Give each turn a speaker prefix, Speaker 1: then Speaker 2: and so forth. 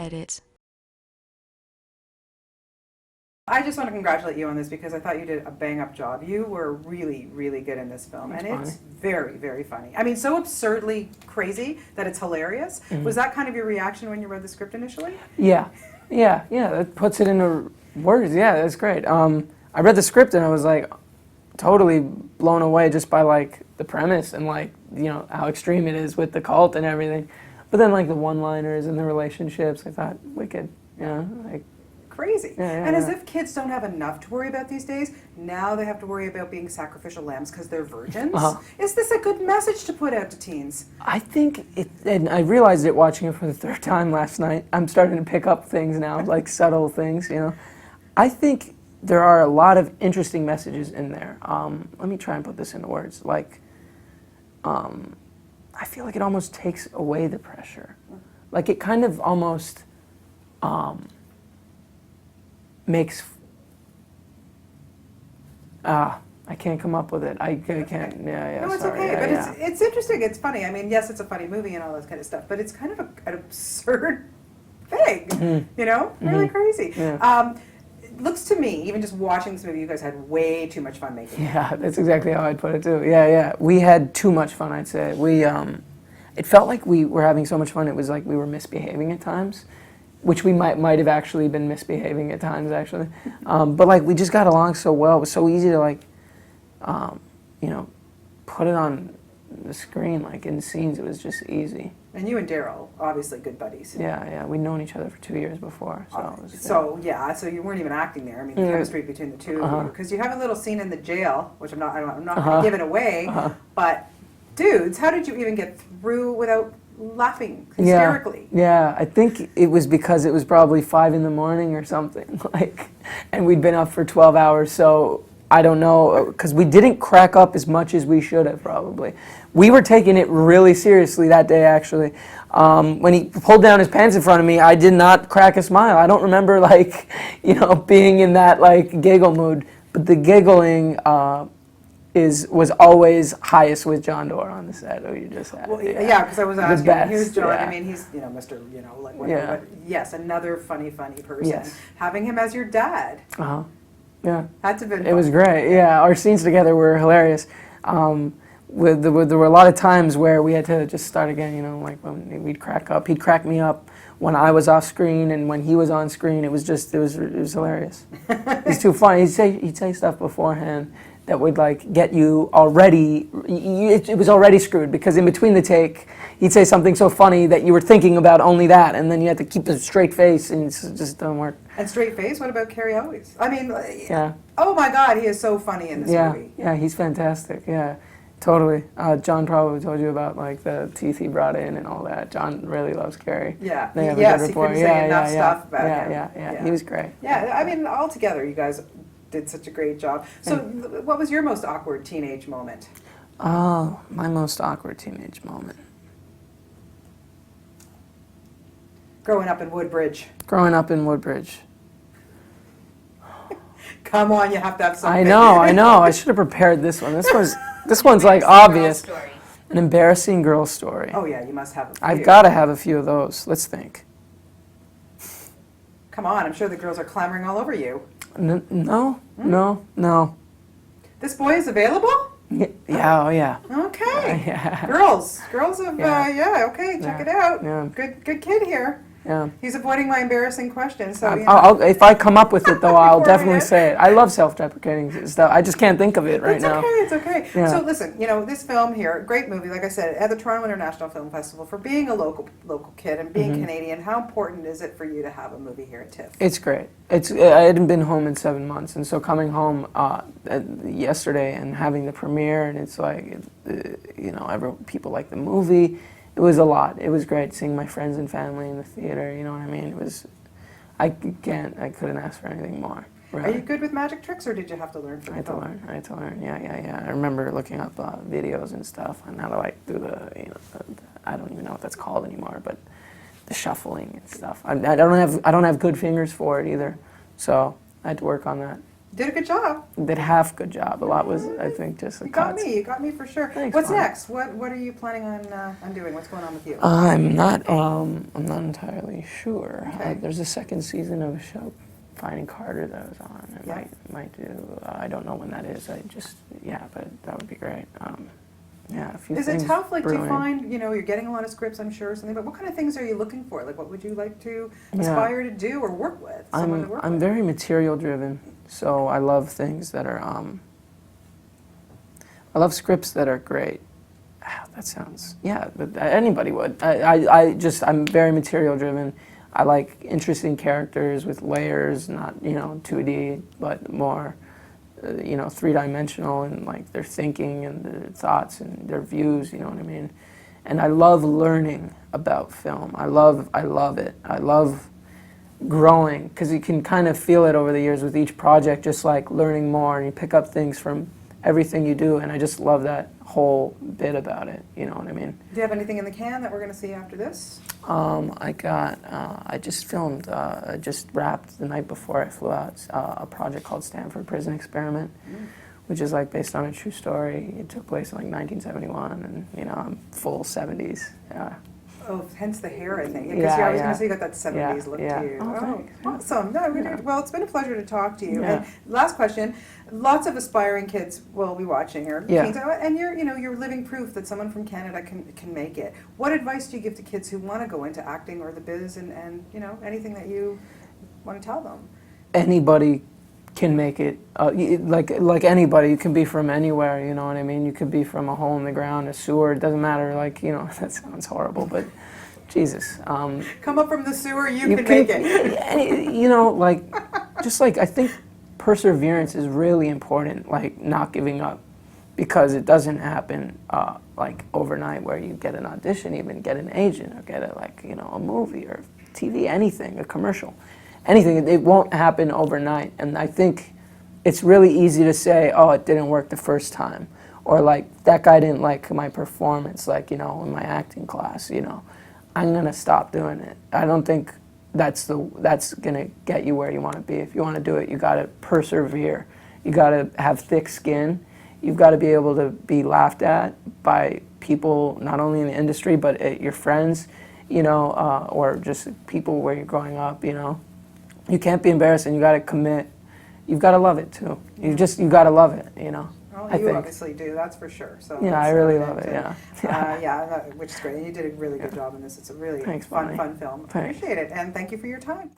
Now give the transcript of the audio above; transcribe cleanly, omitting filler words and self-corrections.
Speaker 1: Edit.
Speaker 2: I just want to congratulate you on this because I thought you did a bang-up job. You were really, really good in this film, and it's very, very funny. I mean, so absurdly crazy that it's hilarious. Mm-hmm. Was that kind of your reaction when you read the script initially?
Speaker 3: Yeah. That puts it into words. Yeah, that's great. I read the script and I was like totally blown away just by like the premise and like, you know, how extreme it is with the cult and everything. But then like the one-liners and the relationships, I thought, wicked, you know, like.
Speaker 2: Crazy. And as if kids don't have enough to worry about these days, now they have to worry about being sacrificial lambs because they're virgins. Is this a good message to put out to teens?
Speaker 3: I think it, and I realized it watching it for the third time last night. I'm starting to pick up things now, like subtle things, you know. I think there are a lot of interesting messages in there. Let me try and put this into words. Like, I feel like it almost takes away the pressure. Like it kind of almost makes I can't come up with it. I can't.
Speaker 2: No, it's
Speaker 3: sorry.
Speaker 2: okay. But it's interesting. It's funny. I mean, yes, it's a funny movie and all that kind of stuff. But it's kind of an absurd thing. Mm-hmm. You know, really crazy. Yeah. Looks to me, even just watching this movie, you guys had way too much fun making it.
Speaker 3: Yeah, that's exactly how I'd put it too. Yeah. We had too much fun. I'd say it felt like we were having so much fun. It was like we were misbehaving at times. Which we might have actually been misbehaving at times, actually. But like we just got along so well. It was so easy to like, you know, put it on the screen, like in scenes. It was just easy.
Speaker 2: And you and Daryl, obviously good buddies.
Speaker 3: Yeah. We'd known each other for 2 years before.
Speaker 2: So you weren't even acting there. I mean, the chemistry between the two of you, because you have a little scene in the jail, which I'm not going to give it away. But dudes, how did you even get through without laughing hysterically?
Speaker 3: Yeah, I think it was because it was probably 5 a.m. or something, like, and we'd been up for 12 hours, so I don't know, because we didn't crack up as much as we should have probably. We were taking it really seriously that day, actually. When he pulled down his pants in front of me, I did not crack a smile. I don't remember, like, you know, being in that, like, giggle mood, but the giggling was always highest with John Doerr on the set. Oh, you just had
Speaker 2: because I was asking. Here's John. I mean, he's Mr. Like whatever. But yes, another funny person.
Speaker 3: Yes.
Speaker 2: Having him as your dad.
Speaker 3: Yeah.
Speaker 2: That's a bit.
Speaker 3: It was great. Yeah, our scenes together were hilarious. There were a lot of times where we had to just start again. You know, like when we'd crack up. He'd crack me up when I was off screen, and when he was on screen, it was hilarious. He's too funny. He'd say stuff beforehand that would like get you already, it was already screwed because in between the take, he'd say something so funny that you were thinking about only that, and then you had to keep a straight face, and it just doesn't work.
Speaker 2: And straight face? What about Carere? I mean, oh my God, he is so funny in this movie.
Speaker 3: Yeah, he's fantastic, yeah, totally. John probably told you about like the teeth he brought in and all that. John really loves Carere.
Speaker 2: Yeah, he couldn't say enough stuff about him.
Speaker 3: Yeah, he was great.
Speaker 2: Yeah, I mean, all together, you guys did such a great job. So what was your most awkward teenage moment?
Speaker 3: Oh, my most awkward teenage moment.
Speaker 2: Growing up in Woodbridge. Come on, you have to have something.
Speaker 3: I know. I should have prepared this one. This one's like obvious. An embarrassing girl story.
Speaker 2: Oh yeah, you must have a few.
Speaker 3: I've got to have a few of those. Let's think.
Speaker 2: Come on, I'm sure the girls are clamoring all over you.
Speaker 3: No.
Speaker 2: This boy is available?
Speaker 3: Yeah.
Speaker 2: Okay. Girls of, okay, check it out.
Speaker 3: Yeah.
Speaker 2: Good kid here.
Speaker 3: Yeah.
Speaker 2: He's avoiding my embarrassing question, so
Speaker 3: if I come up with it, though, I'll definitely say it. I love self-deprecating stuff. I just can't think of it right now.
Speaker 2: It's okay. Yeah. So listen, this film here, great movie, like I said, at the Toronto International Film Festival, for being a local kid and being Canadian, how important is it for you to have a movie here at TIFF?
Speaker 3: It's great. I hadn't been home in 7 months, and so coming home yesterday and having the premiere, and it's like, people like the movie. It was a lot. It was great seeing my friends and family in the theater, you know what I mean? It was, I couldn't ask for anything more. Really.
Speaker 2: Are you good with magic tricks, or did you have to learn from
Speaker 3: I had to learn, yeah. I remember looking up videos and stuff on how to like do I don't even know what that's called anymore, but the shuffling and stuff. I don't have good fingers for it either, so I had to work on that.
Speaker 2: Did a good job.
Speaker 3: Did half good job. A lot was, I think, just a
Speaker 2: You got
Speaker 3: cuts.
Speaker 2: me. You got me for sure.
Speaker 3: Thanks,
Speaker 2: What's
Speaker 3: Bonnie.
Speaker 2: next? What are you planning on doing? What's going on with you?
Speaker 3: I'm not entirely sure.
Speaker 2: Okay.
Speaker 3: There's a second season of a show, Finding Carter, that I was on. I
Speaker 2: Yeah.
Speaker 3: might do. I don't know when that is. But that would be great. Yeah, a few
Speaker 2: Is
Speaker 3: things
Speaker 2: it tough? Like, do you
Speaker 3: brewing.
Speaker 2: find, you're getting a lot of scripts, I'm sure, or something, but what kind of things are you looking for? Like, what would you like to
Speaker 3: Yeah.
Speaker 2: aspire to do or work with? Someone to work
Speaker 3: I'm
Speaker 2: with?
Speaker 3: very material driven, so I love things that are. I love scripts that are great. That sounds, yeah, but anybody would. I'm very material driven. I like interesting characters with layers, not 2D, but more, three-dimensional, and like their thinking and their thoughts and their views. You know what I mean? And I love learning about film. I love it. I love growing, because you can kind of feel it over the years with each project, just like learning more, and you pick up things from everything you do, and I just love that whole bit about it, you know what I mean?
Speaker 2: Do you have anything in the can that we're going to see after this?
Speaker 3: I just filmed, I just wrapped the night before I flew out, a project called Stanford Prison Experiment, which is like based on a true story. It took place in like 1971, and I'm full 70s.
Speaker 2: Oh, hence the hair, I think. Because
Speaker 3: Yeah,
Speaker 2: I was
Speaker 3: yeah.
Speaker 2: going to say you got that 70s look
Speaker 3: Yeah.
Speaker 2: to you.
Speaker 3: Oh, thanks. Yeah.
Speaker 2: Awesome. No, well, it's been a pleasure to talk to you.
Speaker 3: Yeah.
Speaker 2: And last question, lots of aspiring kids will be watching here.
Speaker 3: Yeah.
Speaker 2: Teens, and you're living proof that someone from Canada can make it. What advice do you give to kids who want to go into acting or the biz and anything that you want to tell them?
Speaker 3: Anybody can make it. Like anybody, you can be from anywhere. You know what I mean? You could be from a hole in the ground, a sewer. It doesn't matter. That sounds horrible, but Jesus.
Speaker 2: Come up from the sewer, you can make it.
Speaker 3: I think perseverance is really important. Like not giving up, because it doesn't happen like overnight, where you get an audition, even get an agent, or get a movie or TV, anything, a commercial. Anything, it won't happen overnight. And I think it's really easy to say, oh, it didn't work the first time. Or like, that guy didn't like my performance, in my acting class, I'm gonna stop doing it. I don't think that's gonna get you where you wanna be. If you wanna do it, you gotta persevere. You gotta have thick skin. You've gotta be able to be laughed at by people, not only in the industry, but your friends, or just people where you're growing up, You can't be embarrassed, and you got to commit. You've got to love it too. You got to love it,
Speaker 2: Well,
Speaker 3: I
Speaker 2: you
Speaker 3: think.
Speaker 2: obviously do, that's for sure. So
Speaker 3: Yeah, I really love it. Yeah.
Speaker 2: which is great. And you did a really good job in this. It's a really
Speaker 3: Thanks,
Speaker 2: fun
Speaker 3: Bonnie.
Speaker 2: film.
Speaker 3: Thanks.
Speaker 2: Appreciate it, and thank you for your time.